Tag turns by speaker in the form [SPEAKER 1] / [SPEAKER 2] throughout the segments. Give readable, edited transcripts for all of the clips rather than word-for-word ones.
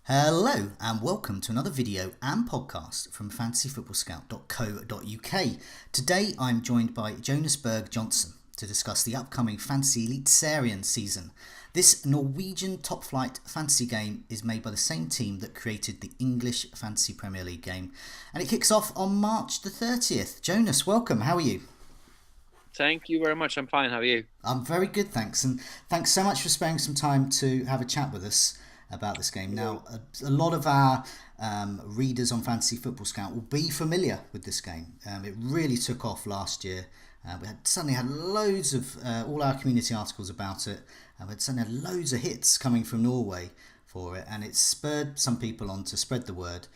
[SPEAKER 1] Hello and welcome to another video and podcast from fantasyfootballscout.co.uk. Today I'm joined by Jonas Berg Johnson to discuss the upcoming Fantasyeliteserien season. This Norwegian top flight fantasy game is made by the same team that created the English Fantasy Premier League game, and it kicks off on March the 30th. Jonas, welcome. How are you?
[SPEAKER 2] Thank you very much. I'm fine. How are you?
[SPEAKER 1] I'm very good, thanks, and thanks so much for sparing some time to have a chat with us about this game. Now, a lot of our readers on Fantasy Football Scout will be familiar with this game. It really took off last year. We had suddenly had loads of all our community articles about it. We had suddenly had loads of hits coming from Norway for it, and it spurred some people on to spread the word.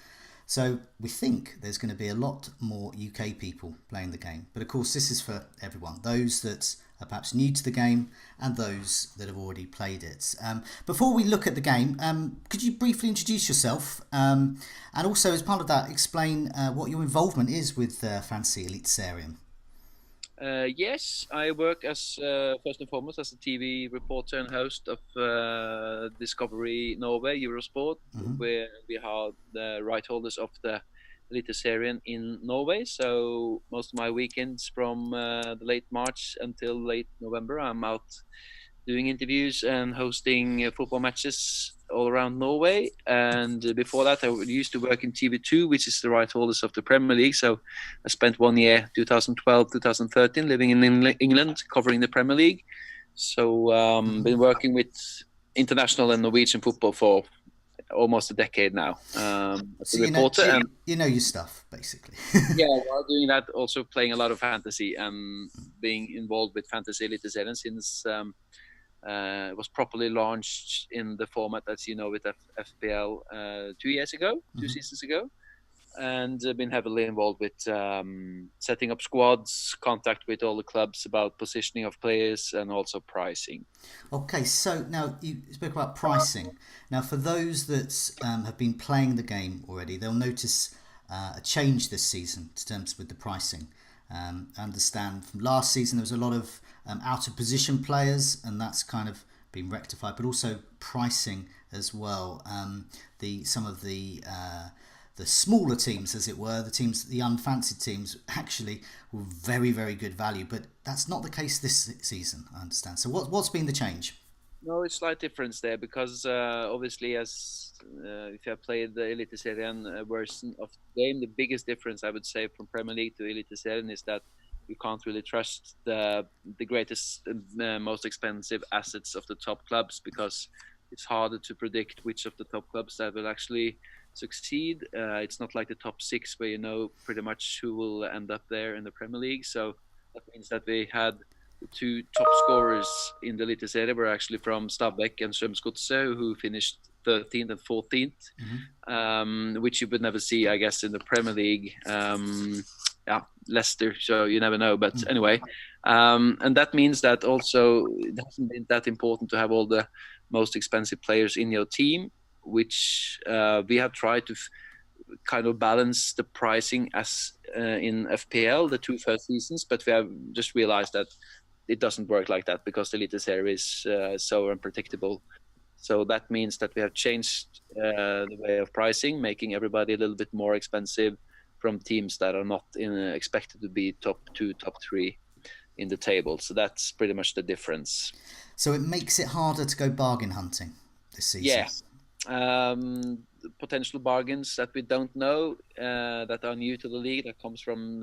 [SPEAKER 1] So we think there's going to be a lot more UK people playing the game. But of course, this is for everyone. Those that are perhaps new to the game and those that have already played it. Before we look at the game, could you briefly introduce yourself? And also, as part of that, explain what your involvement is with Fantasy Eliteserien.
[SPEAKER 2] Yes, I work as first and foremost as a TV reporter and host of Discovery Norway Eurosport, where we are the right holders of the Eliteserien in Norway. So most of my weekends from the late March until late November, I'm out doing interviews and hosting football matches all around Norway. And before that, I used to work in TV2, which is the right holders of the Premier League. So I spent 1 year, 2012, 2013, living in England, covering the Premier League. So been working with international and Norwegian football for almost a decade now as
[SPEAKER 1] So
[SPEAKER 2] a reporter.
[SPEAKER 1] you know your stuff, basically.
[SPEAKER 2] Yeah, while doing that, also playing a lot of fantasy and being involved with Fantasy Eliteserien since it was properly launched in the format as you know with FPL 2 years ago, two seasons ago, and been heavily involved with setting up squads, contact with all the clubs about positioning of players, and also pricing.
[SPEAKER 1] Okay, so now you spoke about pricing. Now, for those that have been playing the game already, they'll notice a change this season in terms with the pricing. I understand from last season there was a lot of out of position players, and that's kind of been rectified, but also pricing as well. Some of the smaller teams, as it were, the teams, the unfancied teams, actually were very, very good value. But that's not the case this season, I understand. So what's been the change?
[SPEAKER 2] No, it's slight difference there because obviously, as if you have played the Eliteserien version of the game, the biggest difference I would say from Premier League to Eliteserien is that you can't really trust the greatest, most expensive assets of the top clubs because it's harder to predict which of the top clubs that will actually succeed. It's not like the top six where you know pretty much who will end up there in the Premier League. So that means that we had the two top scorers in the Eliteserien were actually from Stabæk and Strømsgodset, who finished 13th and 14th, which you would never see, I guess, in the Premier League. Yeah, Leicester, so you never know. But anyway, and that means that also it hasn't been that important to have all the most expensive players in your team, which we have tried to kind of balance the pricing as in FPL, the two first seasons, but we have just realized that it doesn't work like that because the Eliteserien is so unpredictable. So that means that we have changed the way of pricing, making everybody a little bit more expensive from teams that are not expected to be top two, top three in the table. So that's pretty much the difference.
[SPEAKER 1] So it makes it harder to go bargain hunting this season.
[SPEAKER 2] Yeah. Potential bargains that we don't know that are new to the league that comes from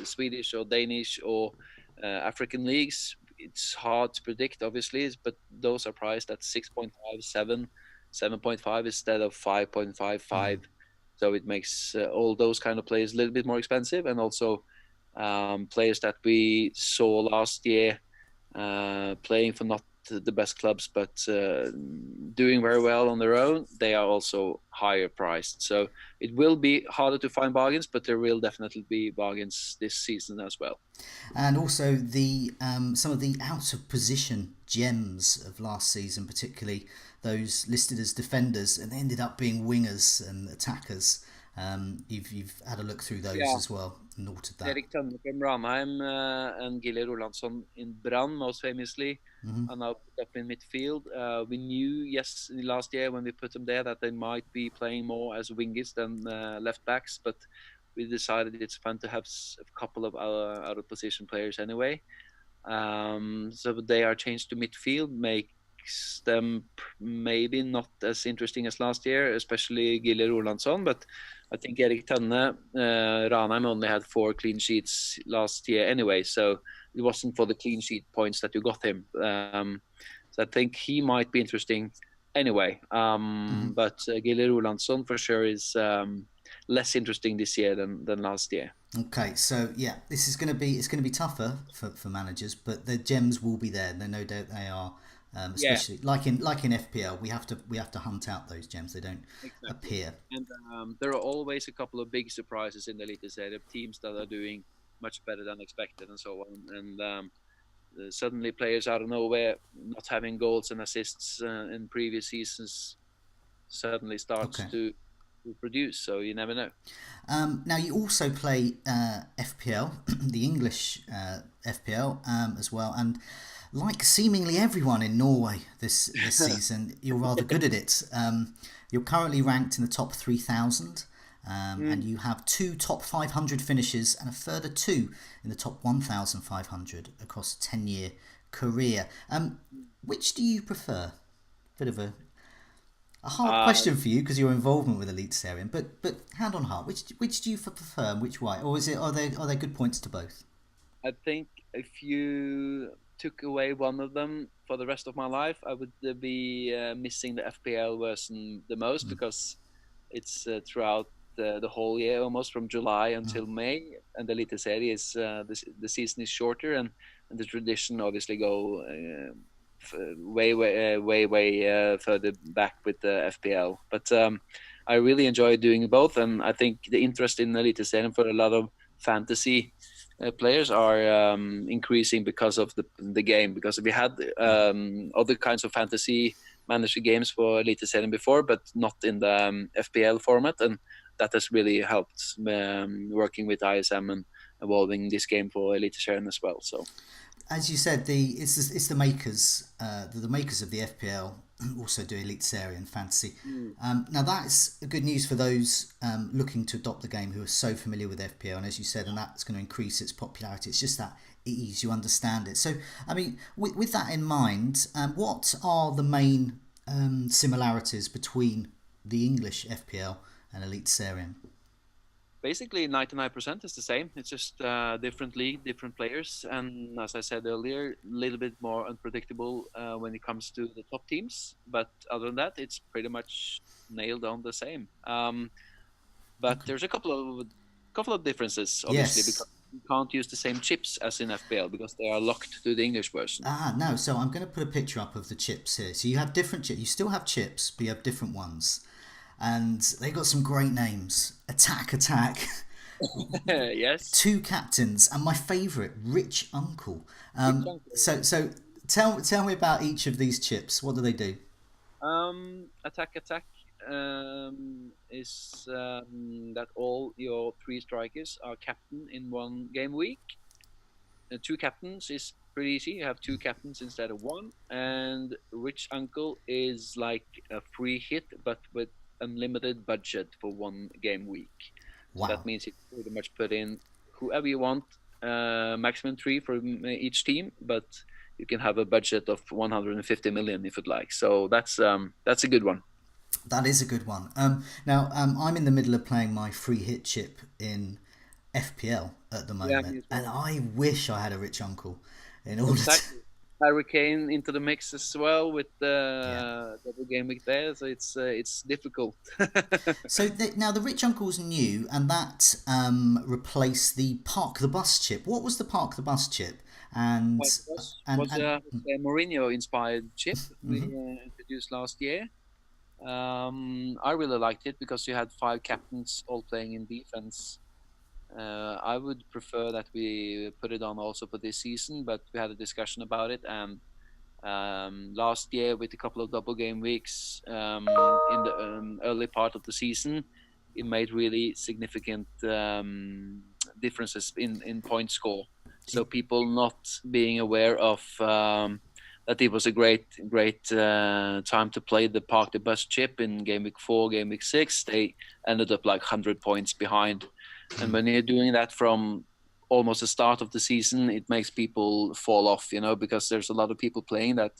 [SPEAKER 2] Swedish or Danish or African leagues. It's hard to predict, obviously, but those are priced at 6.5, 7.5 instead of 5.55. So it makes all those kind of players a little bit more expensive, and also players that we saw last year playing for not the best clubs, but doing very well on their own, they are also higher priced. So it will be harder to find bargains, but there will definitely be bargains this season as well.
[SPEAKER 1] And also the some of the out of position gems of last season, particularly those listed as defenders and ended up being wingers and attackers. You've had a look through those as well and noted that.
[SPEAKER 2] Erik Tønne from Ranheim and Gilly Rolandsson in Brann, most famously,
[SPEAKER 1] Hmm.
[SPEAKER 2] are now put up in midfield. We knew, yes, last year when we put them there that they might be playing more as wingers than left backs, but we decided it's fun to have a couple of our out of position players anyway. So they are changed to midfield, makes them maybe not as interesting as last year, especially Gille Rolandsson. But I think Erik Tønne, Ranheim only had 4 clean sheets last year anyway, so it wasn't for the clean sheet points that you got him. So I think he might be interesting anyway.
[SPEAKER 1] Hmm.
[SPEAKER 2] But Gille Rolandsson for sure is less interesting this year than last year.
[SPEAKER 1] Okay, so yeah, this is going to be it's going to be tougher for managers, but the gems will be there. No doubt they are.
[SPEAKER 2] Yeah,
[SPEAKER 1] Especially like in FPL, we have to hunt out those gems. They don't
[SPEAKER 2] exactly.
[SPEAKER 1] appear.
[SPEAKER 2] And there are always a couple of big surprises in the Eliteserien, teams that are doing much better than expected and so on. And suddenly players out of nowhere, not having goals and assists in previous seasons, suddenly starts
[SPEAKER 1] Okay.
[SPEAKER 2] to produce. So you never know.
[SPEAKER 1] Now you also play FPL, the English FPL as well, and like seemingly everyone in Norway this season, you're rather good at it. You're currently ranked in the top 3,000, and
[SPEAKER 2] Mm.
[SPEAKER 1] you have two top 500 finishes and a further two in the top 1,500 across a 10-year career. Which do you prefer? Bit of a hard question
[SPEAKER 2] Um,
[SPEAKER 1] for you because your involvement with Eliteserien, but hand on heart, which do you prefer and which why, or is it are there good points to both?
[SPEAKER 2] I think if you took away one of them for the rest of my life, I would be missing the FPL version the most because it's throughout the whole year, almost from July until May, and the Eliteserie is the season is shorter, and the tradition obviously go way further back with the FPL. But I really enjoy doing both, and I think the interest in Eliteserien for a lot of fantasy players are increasing because of the game. Because we had other kinds of fantasy manager games for Eliteserien before, but not in the FPL format, and that has really helped working with ISM and evolving this game for Eliteserien as well. So
[SPEAKER 1] As you said, it's the makers, the makers of the FPL also do Eliteserien and fantasy.
[SPEAKER 2] mm.
[SPEAKER 1] Now that's good news for those looking to adopt the game who are so familiar with FPL, and as you said, and that's going to increase its popularity. It's just that ease, you understand it. So, I mean, with that in mind, what are the main similarities between the English FPL and Eliteserien?
[SPEAKER 2] Basically 99% is the same. It's just different league, different players, and as I said earlier, a little bit more unpredictable when it comes to the top teams. But other than that, it's pretty much nailed on the same. But
[SPEAKER 1] Okay.
[SPEAKER 2] there's a couple of differences, obviously,
[SPEAKER 1] Yes.
[SPEAKER 2] because you can't use the same chips as in FPL because they are locked to the English version.
[SPEAKER 1] Ah, no. So I'm going to put a picture up of the chips here. So you have different chips. You still have chips, but you have different ones. And they got some great names. Attack, attack.
[SPEAKER 2] Yes,
[SPEAKER 1] Two captains, and my favourite, Rich Uncle.
[SPEAKER 2] which one?
[SPEAKER 1] So tell me about each of these chips. What do they do?
[SPEAKER 2] Attack is that all your 3 strikers are captain in one game week. 2 captains is pretty easy. You have 2 captains instead of one. And Rich Uncle is like a free hit, but with unlimited budget for one game week. So
[SPEAKER 1] Wow.
[SPEAKER 2] that means you pretty much put in whoever you want, maximum 3 for each team, but you can have a budget of 150 million if you'd like. So that's a good one.
[SPEAKER 1] That is a good one. Now, I'm in the middle of playing my free hit chip in FPL at the
[SPEAKER 2] Yeah,
[SPEAKER 1] moment,
[SPEAKER 2] me as
[SPEAKER 1] and
[SPEAKER 2] well.
[SPEAKER 1] I wish I had a rich uncle in order to.
[SPEAKER 2] Exactly. Hurricane into the mix as well with
[SPEAKER 1] Yeah.
[SPEAKER 2] the double game week there, so it's difficult.
[SPEAKER 1] So now the rich uncle's new, and that replaced the park the bus chip. What was the park the bus chip? And
[SPEAKER 2] Well, it was
[SPEAKER 1] and
[SPEAKER 2] a Mourinho inspired chip we introduced last year. I really liked it because you had 5 captains all playing in defense. I would prefer that we put it on also for this season, but we had a discussion about it, and last year with a couple of double game weeks in the early part of the season, it made really significant differences in point score. So people not being aware of that it was a great time to play the Park the Bus chip in game week 4, game week 6. They ended up like 100 points behind. And when you're doing that from almost the start of the season, it makes people fall off, because there's a lot of people playing that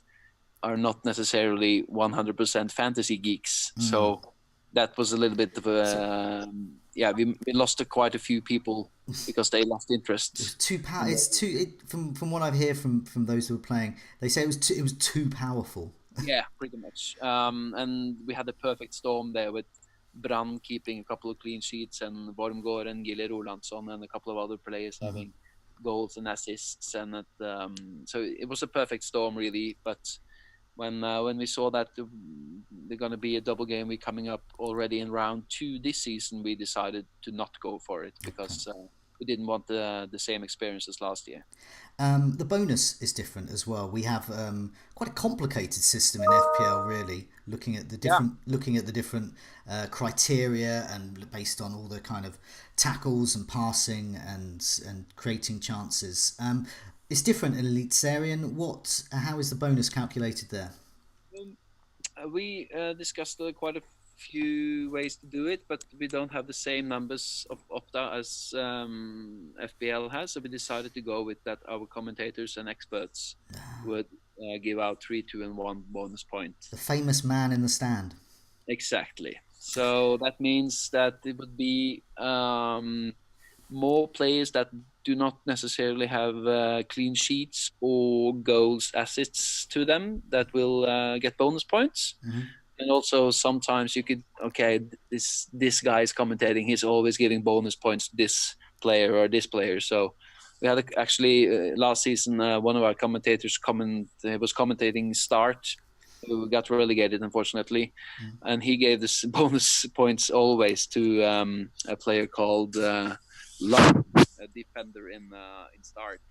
[SPEAKER 2] are not necessarily 100% fantasy geeks. So that was a little bit of a we lost quite a few people because they lost interest.
[SPEAKER 1] It's too. From what I've heard from those who were playing, they say it was too powerful.
[SPEAKER 2] Yeah, pretty much. And we had a perfect storm there with Brann keeping a couple of clean sheets and Wormgård and Gille Rolandsson and a couple of other players having goals and assists, and so it was a perfect storm really. But when we saw that they're going to be a double game week coming up already in round 2 this season, we decided to not go for it because we didn't want the same experience as last year.
[SPEAKER 1] The bonus is different as well. We have quite a complicated system in FPL, really, looking at the different criteria and based on all the kind of tackles and passing and creating chances. It's different in Eliteserien. How is the bonus calculated there?
[SPEAKER 2] We discussed quite a few ways to do it, but we don't have the same numbers of opt-out as FPL has. So we decided to go with that our commentators and experts would give out 3, 2, and 1 bonus point.
[SPEAKER 1] The famous man in the stand.
[SPEAKER 2] Exactly. So that means that it would be more players that do not necessarily have clean sheets or goals assists to them that will get bonus points. And also sometimes you could, this guy is commentating, he's always giving bonus points to this player or this player. So we had actually last season one of our commentators was commentating Start, who got relegated unfortunately, and he gave this bonus points always to a player called Love, a defender in Start.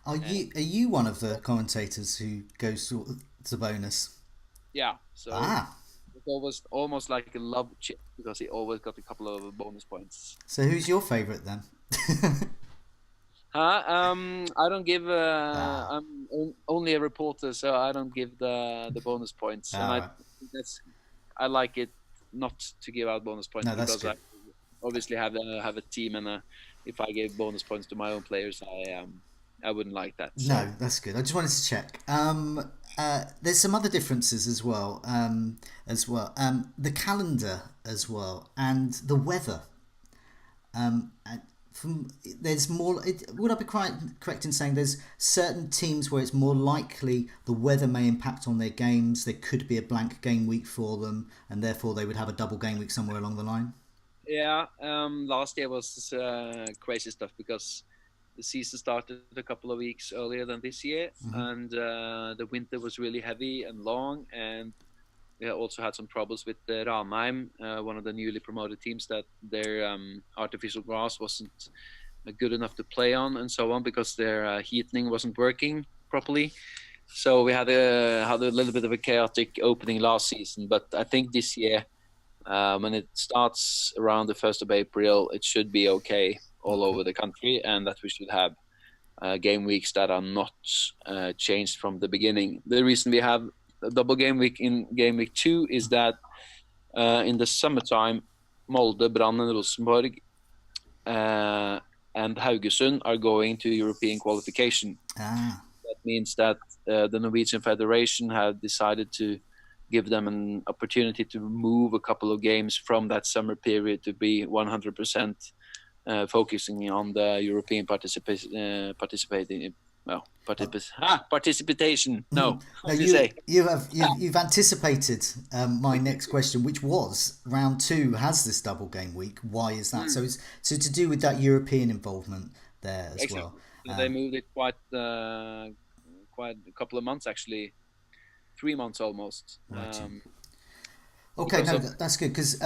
[SPEAKER 1] Are you one of the commentators who goes to bonus?
[SPEAKER 2] Yeah. So it was almost like a love chip because he always got a couple of bonus points.
[SPEAKER 1] So who's your favourite then?
[SPEAKER 2] I don't give. I'm only a reporter, so I don't give the bonus points, and I like it not to give out bonus points because I obviously have a team, and if I gave bonus points to my own players, I wouldn't like that. So.
[SPEAKER 1] No, that's good. I just wanted to check. There's some other differences as well. The calendar as well, and the weather. There's more. Would I be correct in saying there's certain teams where it's more likely the weather may impact on their games? There could be a blank game week for them, and therefore they would have a double game week somewhere along the line.
[SPEAKER 2] Yeah, last year was crazy stuff because the season started a couple of weeks earlier than this year, and the winter was really heavy and long, and we also had some troubles with Ranheim, one of the newly promoted teams, that their artificial grass wasn't good enough to play on and so on because their heating wasn't working properly. So we had a little bit of a chaotic opening last season, but I think this year, when it starts around the 1st of April, it should be okay all over the country, and that we should have game weeks that are not changed from the beginning. The reason we have a double game week in game week 2 is that in the summertime, Molde, Brann, and Rosenborg and Haugesund are going to European qualification. That means that the Norwegian Federation have decided to give them an opportunity to move a couple of games from that summer period to be 100% focusing on the European participation. No,
[SPEAKER 1] you've anticipated my next question, which was round 2 has this double game week. Why is that? So it's to do with that European involvement there as well.
[SPEAKER 2] They moved it quite a couple of months actually. 3 months almost.
[SPEAKER 1] Right. Okay, no, that's good because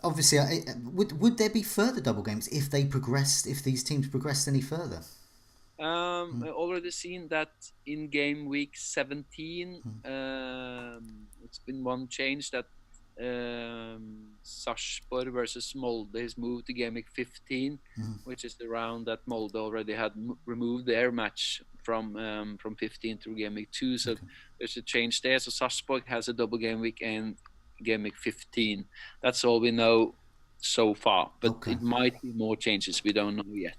[SPEAKER 1] obviously, would there be further double games if these teams progressed any further?
[SPEAKER 2] I already seen that in game week 17. It's been one change that Sarpsborg versus Molde is moved to game week 15, which is the round that Molde already had removed their match from 15 through game week 2. So
[SPEAKER 1] Okay.
[SPEAKER 2] there's a change there. So Sarpsborg has a double game week and game week 15. That's all we know so far, but
[SPEAKER 1] Okay.
[SPEAKER 2] it might be more changes. We don't know yet.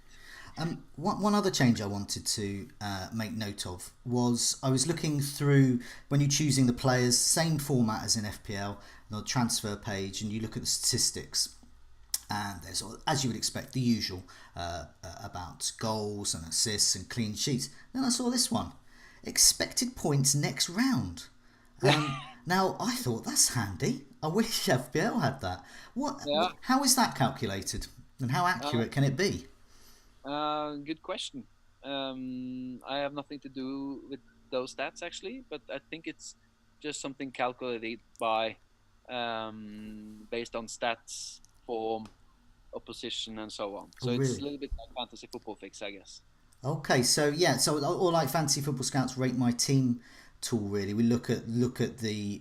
[SPEAKER 1] One other change I wanted to make note of was I was looking through when you're choosing the players, same format as in FPL, the transfer page, and you look at the statistics. And there's, as you would expect, the usual about goals and assists and clean sheets. Then I saw this one, expected points next round. Now I thought that's handy. I wish FPL had that.
[SPEAKER 2] Yeah.
[SPEAKER 1] How is that calculated, and how
[SPEAKER 2] Uh,
[SPEAKER 1] accurate can it be?
[SPEAKER 2] Good question. I have nothing to do with those stats actually, but I think it's just something calculated by based on stats, form, opposition, and so on.
[SPEAKER 1] Oh,
[SPEAKER 2] So it's a
[SPEAKER 1] really?
[SPEAKER 2] little bit like fantasy football fix, I guess.
[SPEAKER 1] Okay, so yeah, so or like Fantasy Football Scouts rate my team tool. Really, we look at the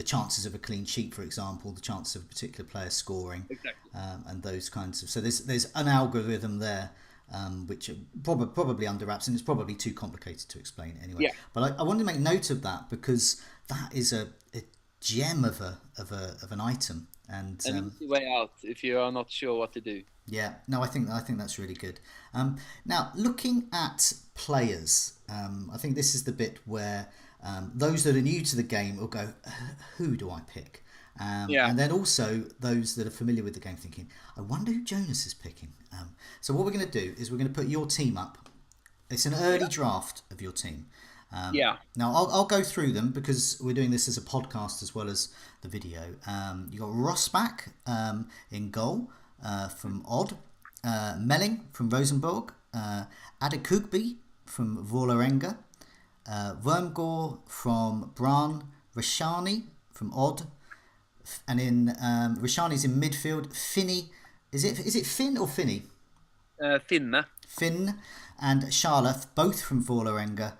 [SPEAKER 1] chances of a clean sheet, for example, the chance of a particular player scoring,
[SPEAKER 2] Exactly.
[SPEAKER 1] and those kinds of. So there's an algorithm there, which probably under wraps, and it's probably too complicated to explain anyway.
[SPEAKER 2] Yeah,
[SPEAKER 1] But I wanted to make note of that because that is a gem of an item, and
[SPEAKER 2] an easy way out if you are not sure what to do.
[SPEAKER 1] yeah, no, I think that's really good. Now, looking at players, I think this is the bit where those that are new to the game will go, "Who do I pick?"
[SPEAKER 2] Yeah,
[SPEAKER 1] And then also those that are familiar with the game thinking, "I wonder who Jonas is picking." So what we're going to do is we're going to put your team up. It's an early
[SPEAKER 2] yeah,
[SPEAKER 1] draft of your team.
[SPEAKER 2] yeah.
[SPEAKER 1] Now I'll go through them because we're doing this as a podcast as well as the video. You got Rosbach in goal from Odd, Melling from Rosenborg, Adekugbi from Vålerenga, Wormgore from Brann, Rashani from Odd, and in Rashani's in midfield. Finney, is it Finn or Finney?
[SPEAKER 2] Finne.
[SPEAKER 1] Finn and Charlotte, both from Vålerenga,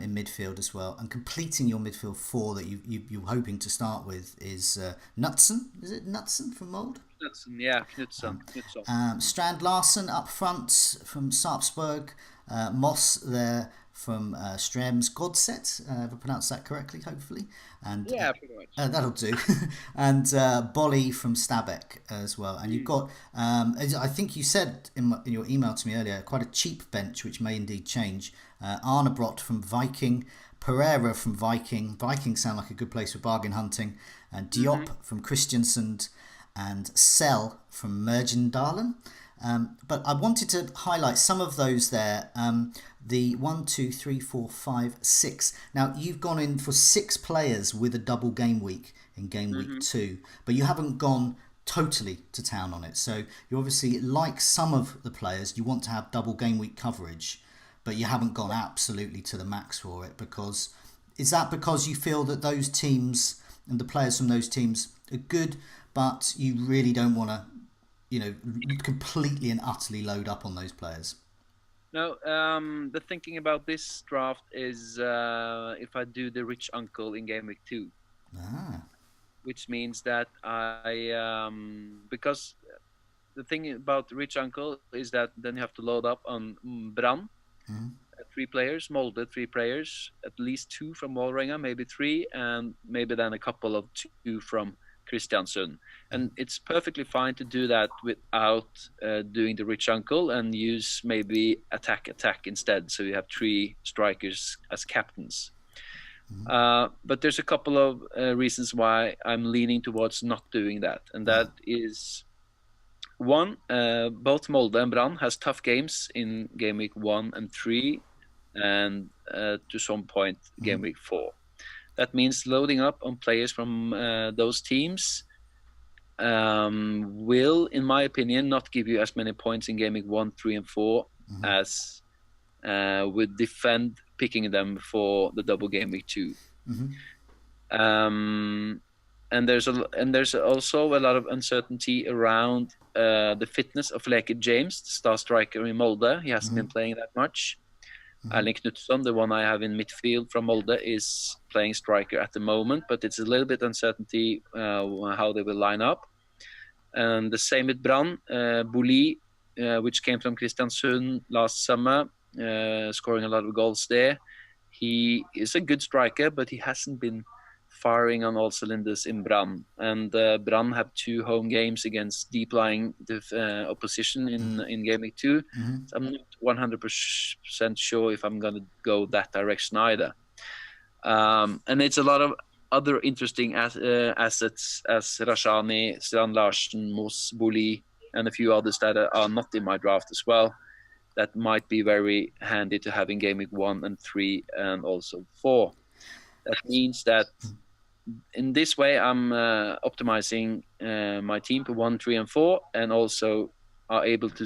[SPEAKER 1] in midfield as well. And completing your midfield four that you're hoping to start with is Knutsen. Is it Knutsen from Mold?
[SPEAKER 2] Knudsen, yeah, Knutsson. Knutsson.
[SPEAKER 1] Strand Larsen up front from Sarpsborg. Moss there from Strems Godset, if I pronounced that correctly, hopefully. And
[SPEAKER 2] Yeah, pretty much.
[SPEAKER 1] that'll do. And Bolly from Stabek as well. And you've got, as I think you said in your email to me earlier, quite a cheap bench, which may indeed change. Arnebrot from Viking, Pereira from Viking. Vikings sound like a good place for bargain hunting. And Diop from Christiansen and Sell from Mergendalen. But I wanted to highlight some of those there. The 1, 2, 3, 4, 5, 6. Now you've gone in for 6 players with a double game week in game week 2, but you haven't gone totally to town on it. So you obviously, like some of the players, you want to have double game week coverage, but you haven't gone absolutely to the max for it. Because is that because you feel that those teams and the players from those teams are good, but you really don't want to, completely and utterly load up on those players?
[SPEAKER 2] No, the thinking about this draft is if I do the rich uncle in game week 2,
[SPEAKER 1] Ah.
[SPEAKER 2] which means that because the thing about rich uncle is that then you have to load up on Brann, 3 players, Molde 3 players, at least 2 from Vålerenga, maybe 3, and maybe then a couple of 2 from Kristiansund. And it's perfectly fine to do that without doing the rich uncle and use maybe attack instead. So you have 3 strikers as captains. But there's a couple of reasons why I'm leaning towards not doing that. And that is one, both Molde and Brann has tough games in game week 1 and 3 and to some point game week 4. That means loading up on players from those teams will, in my opinion, not give you as many points in game week 1, 3, and 4 as would defend picking them for the double game week 2. And there's also a lot of uncertainty around the fitness of Leke James, the star striker in Molde. He hasn't been playing that much. Erling Knutsson, the one I have in midfield from Molde, is playing striker at the moment, but it's a little bit uncertainty how they will line up. And the same with Brann. Bouli, which came from Kristiansund last summer, scoring a lot of goals there. He is a good striker, but he hasn't been firing on all cylinders in Brann. And Brann have 2 home games against deep-lying opposition in Game Week 2.
[SPEAKER 1] Mm-hmm.
[SPEAKER 2] So I'm not 100% sure if I'm going to go that direction either. And it's a lot of other interesting assets as Rashani, Strand Larsen, Moss, Boli, and a few others that are not in my draft as well. That might be very handy to have in Game Week 1 and 3 and also 4. That means that in this way, I'm optimizing my team for 1, 3, and 4, and also are able to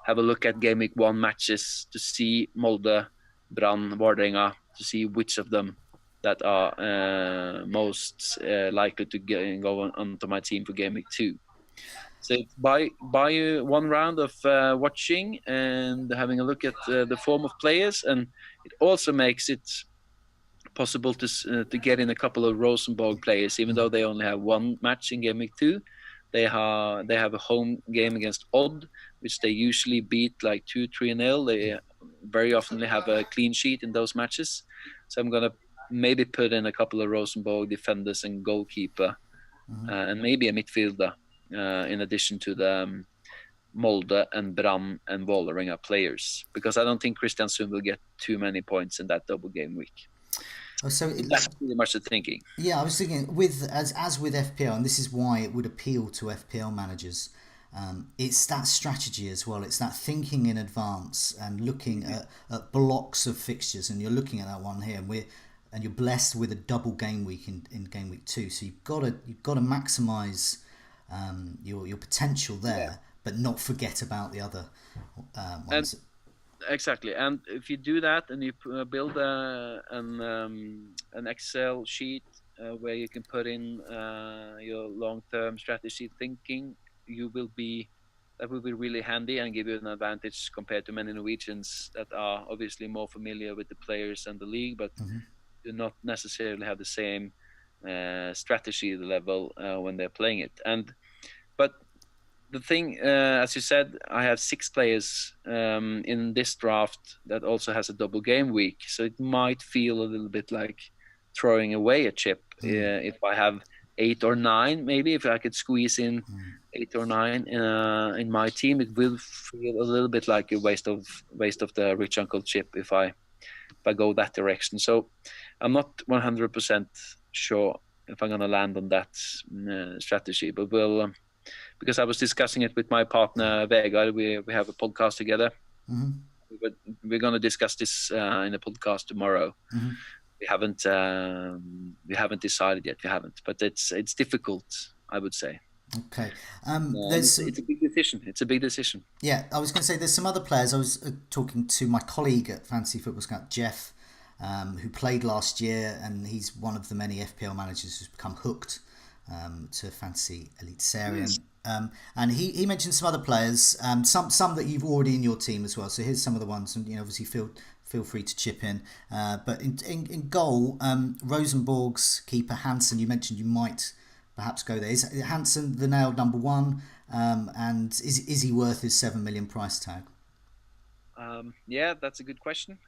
[SPEAKER 2] have a look at Game Week 1 matches to see Molde, Brann, Vålerenga, to see which of them that are most likely to go onto my team for Game Week 2. So by one round of watching and having a look at the form of players, and it also makes it possible to get in a couple of Rosenborg players, even though they only have 1 match in Game Week 2. They have a home game against Odd, which they usually beat like 2-3-0. They very often have a clean sheet in those matches. So I'm gonna maybe put in a couple of Rosenborg defenders and goalkeeper, and maybe a midfielder, in addition to the Molde and Brann and Vålerenga players, because I don't think Kristiansund will get too many points in that double game week.
[SPEAKER 1] So
[SPEAKER 2] that's pretty much the thinking.
[SPEAKER 1] Yeah, I was thinking as with FPL, and this is why it would appeal to FPL managers. It's that strategy as well. It's that thinking in advance and looking at blocks of fixtures, and you're looking at that one here, and you're blessed with a double game week in Game Week 2. So you've got to maximise your potential there, but not forget about the other ones.
[SPEAKER 2] Exactly, and if you do that and you build an Excel sheet where you can put in your long-term strategy thinking, that will be really handy and give you an advantage compared to many Norwegians that are obviously more familiar with the players and the league, but do not necessarily have the same strategy level when they're playing it. But the thing, as you said, I have 6 players in this draft that also has a double game week, so it might feel a little bit like throwing away a chip if I have 8 or 9. Maybe if I could squeeze in 8 or 9 in my team, it will feel a little bit like a waste of the rich uncle chip if I go that direction. So I'm not 100% sure if I'm going to land on that strategy, but we'll. Because I was discussing it with my partner Vegard, we have a podcast together. We're going to discuss this in a podcast tomorrow. We haven't decided yet. We haven't, but it's difficult, I would say.
[SPEAKER 1] Okay,
[SPEAKER 2] it's a big decision. It's a big decision.
[SPEAKER 1] Yeah, I was going to say there's some other players. I was talking to my colleague at Fantasy Football Scout, Jeff, who played last year, and he's one of the many FPL managers who's become hooked to Fantasyeliteserien. And he mentioned some other players, some that you've already in your team as well. So here's some of the ones, and obviously feel free to chip in. But in goal, Rosenborg's keeper Hansen, you mentioned you might perhaps go there. Is Hansen the nailed number 1? And is he worth his 7 million price tag?
[SPEAKER 2] Yeah, that's a good question.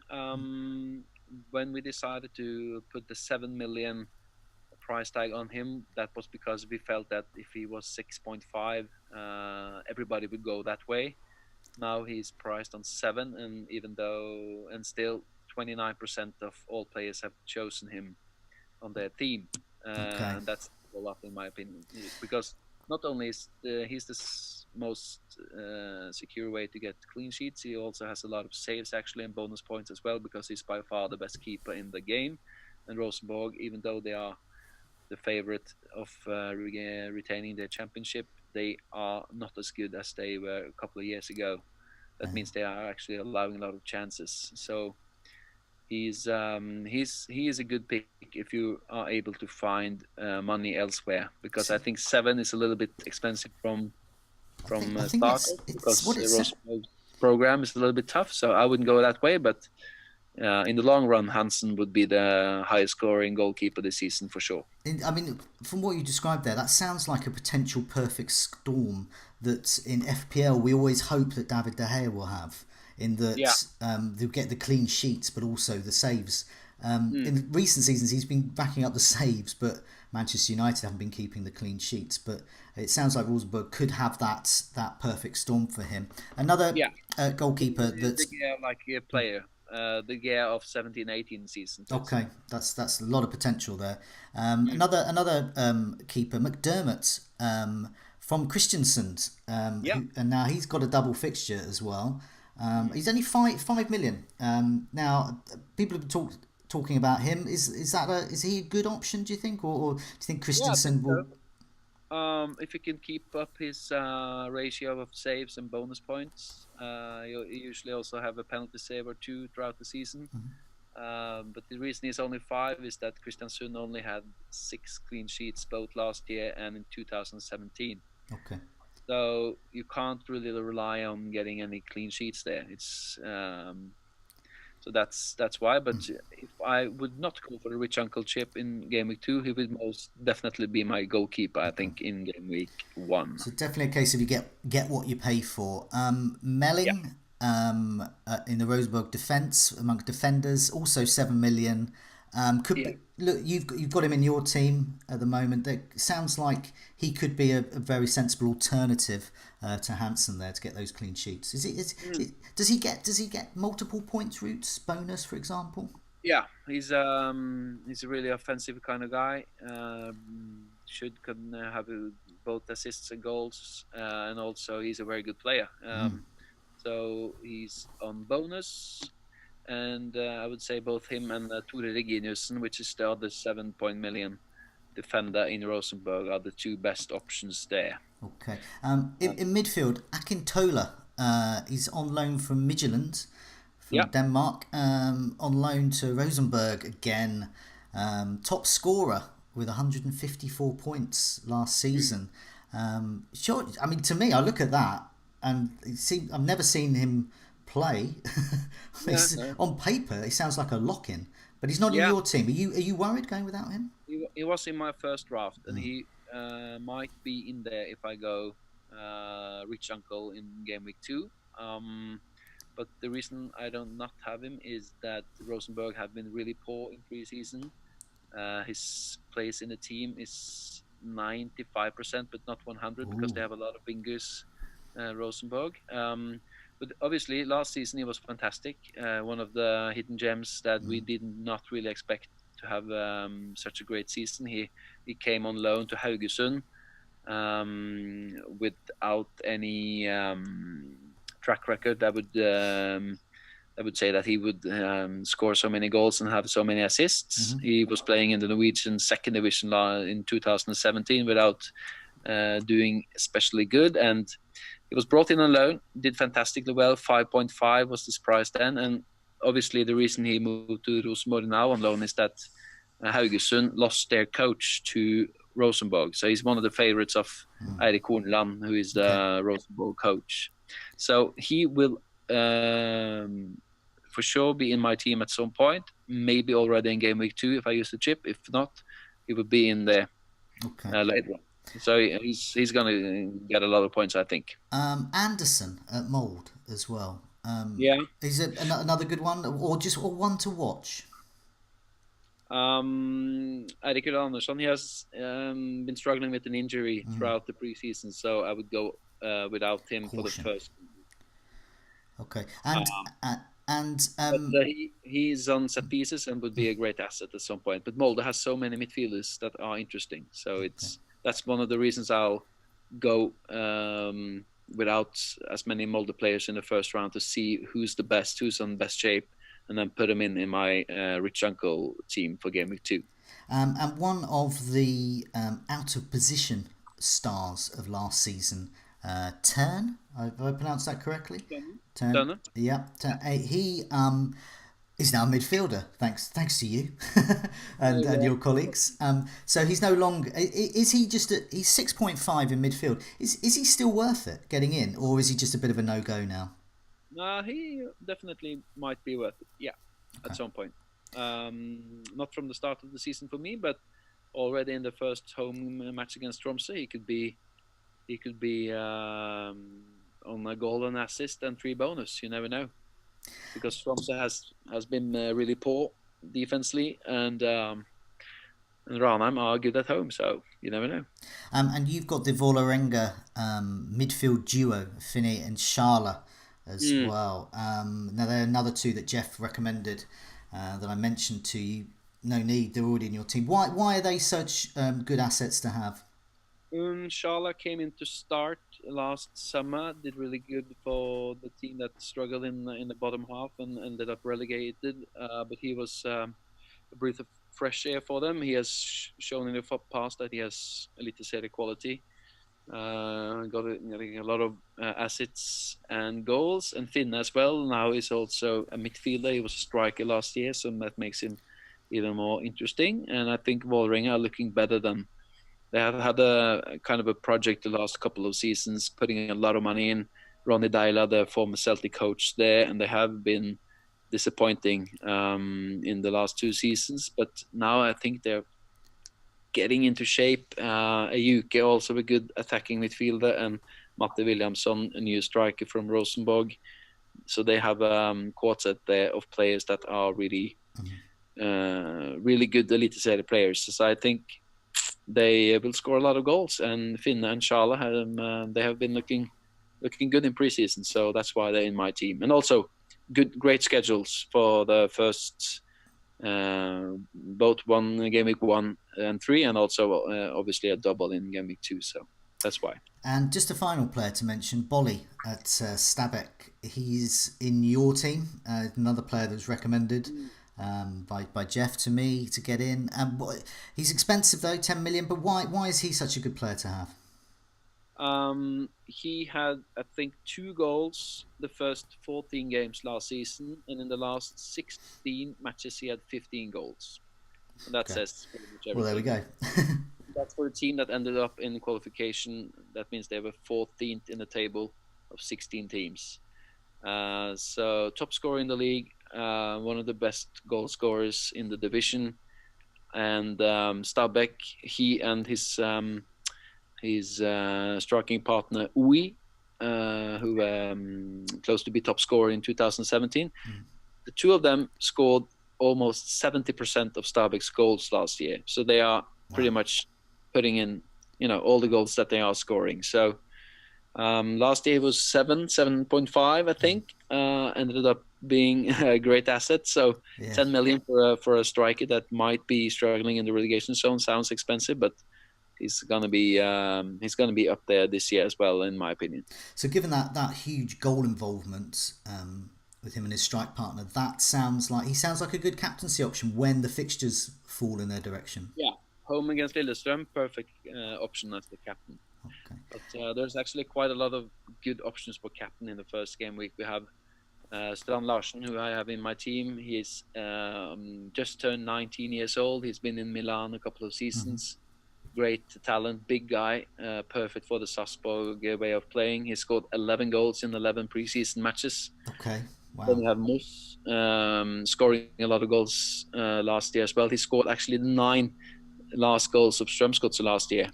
[SPEAKER 2] When we decided to put the 7 million price tag on him, that was because we felt that if he was 6.5, everybody would go that way. Now he's priced on 7, and still 29% of all players have chosen him on their team. And that's a lot in my opinion, because not only is he's the most secure way to get clean sheets, he also has a lot of saves actually and bonus points as well, because he's by far the best keeper in the game. And Rosenborg, even though they are the favorite of retaining their championship, they are not as good as they were a couple of years ago. That means they are actually allowing a lot of chances. So he is a good pick if you are able to find money elsewhere, because I think 7 is a little bit expensive from start, because the Rosenborg program is a little bit tough. So I wouldn't go that way, but in the long run, Hansen would be the highest scoring goalkeeper this season for sure.
[SPEAKER 1] I mean, from what you described there, that sounds like a potential perfect storm that in FPL we always hope that David De Gea will have. in
[SPEAKER 2] Yeah.
[SPEAKER 1] that they'll get the clean sheets, but also the saves.
[SPEAKER 2] Mm.
[SPEAKER 1] In recent seasons, he's been backing up the saves, but Manchester United haven't been keeping the clean sheets. But it sounds like Rosenborg could have that perfect storm for him. Another
[SPEAKER 2] Yeah.
[SPEAKER 1] goalkeeper
[SPEAKER 2] The
[SPEAKER 1] that's
[SPEAKER 2] gear like a player. The gear of 17-18 season, for
[SPEAKER 1] okay.
[SPEAKER 2] instance.
[SPEAKER 1] That's a lot of potential there.
[SPEAKER 2] Mm.
[SPEAKER 1] Another keeper, McDermott, from Christiansund,
[SPEAKER 2] Yeah.
[SPEAKER 1] and now he's got a double fixture as well.
[SPEAKER 2] Mm.
[SPEAKER 1] He's only 5 million. Now people have talking about him. Is he a good option? Do you think, or do you think
[SPEAKER 2] Yeah, I think
[SPEAKER 1] Christensen will?
[SPEAKER 2] so. If he can keep up his ratio of saves and bonus points, you usually also have a penalty save or two throughout the season. But the reason he's only five is that Kristiansund only had 6 clean sheets both last year and in 2017.
[SPEAKER 1] Okay.
[SPEAKER 2] So you can't really rely on getting any clean sheets there. So that's why. But if I would not go for the rich uncle chip in game week 2, he would most definitely be my goalkeeper. I
[SPEAKER 1] Okay.
[SPEAKER 2] think in game week 1.
[SPEAKER 1] So definitely a case of you get what you pay for.
[SPEAKER 2] Yeah,
[SPEAKER 1] Melling in the Rosenborg defence amongst defenders, also 7 million. Could
[SPEAKER 2] yeah,
[SPEAKER 1] be, look, you've got him in your team at the moment. That sounds like he could be a very sensible alternative to Hansen there to get those clean sheets.
[SPEAKER 2] mm.
[SPEAKER 1] Does he get multiple points routes bonus, for example?
[SPEAKER 2] Yeah. He's a really offensive kind of guy. Should can have both assists and goals, and also he's a very good player. So he's on bonus. And I would say both him and Tore Reginiussen, which is the other 7 million defender in Rosenborg, are the two best options there.
[SPEAKER 1] Okay.
[SPEAKER 2] Uh,
[SPEAKER 1] In midfield, Akintola, he's on loan from Midtjylland, from
[SPEAKER 2] yeah.
[SPEAKER 1] Denmark, on loan to Rosenborg again. Top scorer with 154 points last
[SPEAKER 2] Mm.
[SPEAKER 1] season. Sure, I mean, to me, I look at that and I've never seen him play.
[SPEAKER 2] Yeah, no.
[SPEAKER 1] On paper, he sounds like a lock-in, but he's not in
[SPEAKER 2] Yeah.
[SPEAKER 1] your team. Are you worried going without him?
[SPEAKER 2] He was in my first draft, and he might be in there if I go Rich Uncle in game week 2. But the reason I don't not have him is that Rosenborg have been really poor in preseason. His place in the team is 95%, but not 100 because
[SPEAKER 1] Ooh.
[SPEAKER 2] they have a lot of wingers, Rosenborg. But obviously, last season he was fantastic. One of the hidden gems that we did not really expect to have such a great season. He came on loan to Haugesund without any track record that would say that he would score so many goals and have so many assists. He was playing in the Norwegian second division in 2017 without doing especially good, and he was brought in on loan, did fantastically well. 5.5 was his price then, and obviously the reason he moved to Rosenborg now on loan is that Haugesund lost their coach to Rosenborg, so he's one of the favorites of Eirik Horneland, who is
[SPEAKER 1] Okay.
[SPEAKER 2] the Rosenborg coach. So he will for sure be in my team at some point, maybe already in game week 2 if I use the chip. If not, he will be in there
[SPEAKER 1] Okay.
[SPEAKER 2] later. So he's going to get a lot of points, I think.
[SPEAKER 1] Anderson at Mold as well.
[SPEAKER 2] Yeah.
[SPEAKER 1] Is it another good one, or one to watch?
[SPEAKER 2] Eirik Andersson, he has been struggling with an injury throughout the preseason, so I would go without him for the
[SPEAKER 1] Caution.
[SPEAKER 2] first.
[SPEAKER 1] Okay,
[SPEAKER 2] Um,
[SPEAKER 1] and
[SPEAKER 2] but he's on set pieces and would be a great asset at some point. But Molde has so many midfielders that are interesting, so that's one of the reasons I'll go without as many Molde players in the first round to see who's the best, who's on best shape, and then put them in my rich uncle team for game week 2.
[SPEAKER 1] and one of the out of position stars of last season, Turn. Have I pronounced that correctly? Turn.
[SPEAKER 2] Done.
[SPEAKER 1] Yeah. Turn. He is now a midfielder. Thanks to you and your colleagues. So he's no longer. Is he just? He's 6.5 in midfield. Is he still worth it getting in, or is he just a bit of a no go now?
[SPEAKER 2] No, he definitely might be worth it. Yeah, at some point. Not from the start of the season for me, but already in the first home match against Tromsø, he could be on a goal and assist and 3 bonus. You never know. because Tromsø has been really poor defensively, and Ranheim are good at home, so you never know.
[SPEAKER 1] And you've got the Vålerenga midfield duo, Finney and Schala, as
[SPEAKER 2] Mm.
[SPEAKER 1] well. Now, they're another two that Jeff recommended that I mentioned to you. No need, they're already in your team. Why are they such good assets to have?
[SPEAKER 2] Shala came in to start last summer, did really good for the team that struggled in the bottom half and ended up relegated. But he was a breath of fresh air for them. He has shown in the past that he has elite quality. Getting a lot of assets and goals, and Finn as well. Now he's also a midfielder. He was a striker last year, so that makes him even more interesting. And I think Vålerenga are looking better than they have had a kind of a project the last couple of seasons, putting a lot of money in. Ronny Deila, the former Celtic coach there, and they have been disappointing in the last two seasons. But now I think they're getting into shape. Ayuke, also a good attacking midfielder, and Matte Williamson, a new striker from Rosenborg. So they have a quartet there of players that are really, really good Eliteserie players. So I think they will score a lot of goals. And Finne and Schala they have been looking good in preseason, so that's why they're in my team. And also, great schedules for the first both one game week 1 and 3, and also obviously a double in game week 2. So that's why.
[SPEAKER 1] And just a final player to mention, Bolly at Stabæk. He's in your team. Another player that was recommended by Jeff to me to get in. He's expensive though, 10 million. But why is he such a good player to have?
[SPEAKER 2] He had, I think, 2 goals the first 14 games last season, and in the last 16 matches he had 15 goals. And that says pretty much everything.
[SPEAKER 1] Well, there we go.
[SPEAKER 2] That's for a team that ended up in qualification. That means they were 14th in the table of 16 teams. So top scorer in the league, one of the best goal scorers in the division, and Stabæk, he and his striking partner Ui, who close to be top scorer in 2017. The two of them scored almost 70% of Stabæk's goals last year. So they are pretty much putting in, all the goals that they are scoring. So last year it was 7.5, I think. Ended up being a great asset. So 10 million for a striker that might be struggling in the relegation zone sounds expensive, but he's gonna be up there this year as well, in my opinion.
[SPEAKER 1] So given that huge goal involvement with him and his strike partner, that sounds like a good captaincy option when the fixtures fall in their direction.
[SPEAKER 2] Yeah, home against Lillestrøm, perfect option as the captain.
[SPEAKER 1] Okay.
[SPEAKER 2] But there's actually quite a lot of good options for captain in the first game week. We have Strand Larsen, who I have in my team. He's just turned 19 years old. He's been in Milan a couple of seasons. Great talent, big guy, perfect for the Sarpsborg way of playing. He scored 11 goals in 11 preseason matches.
[SPEAKER 1] Okay, wow.
[SPEAKER 2] Then we have Moss scoring a lot of goals last year as well. He scored actually 9 last goals of Strømsgodset last year.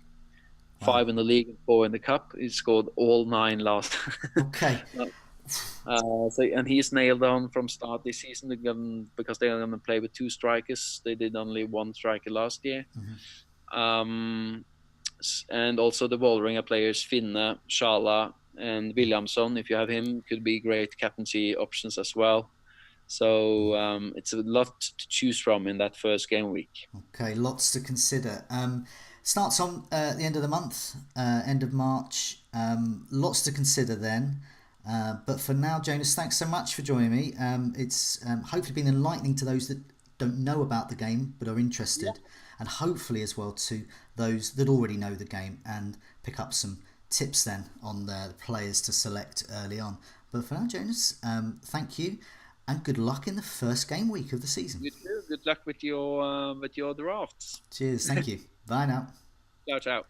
[SPEAKER 2] Wow. 5 in the league and 4 in the cup. He scored all 9 last.
[SPEAKER 1] Okay.
[SPEAKER 2] And he's nailed on from start this season because they're going to play with 2 strikers. They did only 1 striker last year. And also the Vålerenga players Finne, Schala, and Williamson, if you have him, could be great captaincy options as well. So it's a lot to choose from in that first game week.
[SPEAKER 1] Okay, lots to consider. Starts on the end of the month, end of March. Lots to consider then. But for now, Jonas, thanks so much for joining me. It's hopefully been enlightening to those that don't know about the game but are interested, and hopefully as well to those that already know the game and pick up some tips then on the players to select early on. But for now, Jonas, thank you and good luck in the first game week of the season.
[SPEAKER 2] Good luck with your drafts.
[SPEAKER 1] Cheers, thank you. Bye now.
[SPEAKER 2] Ciao, ciao.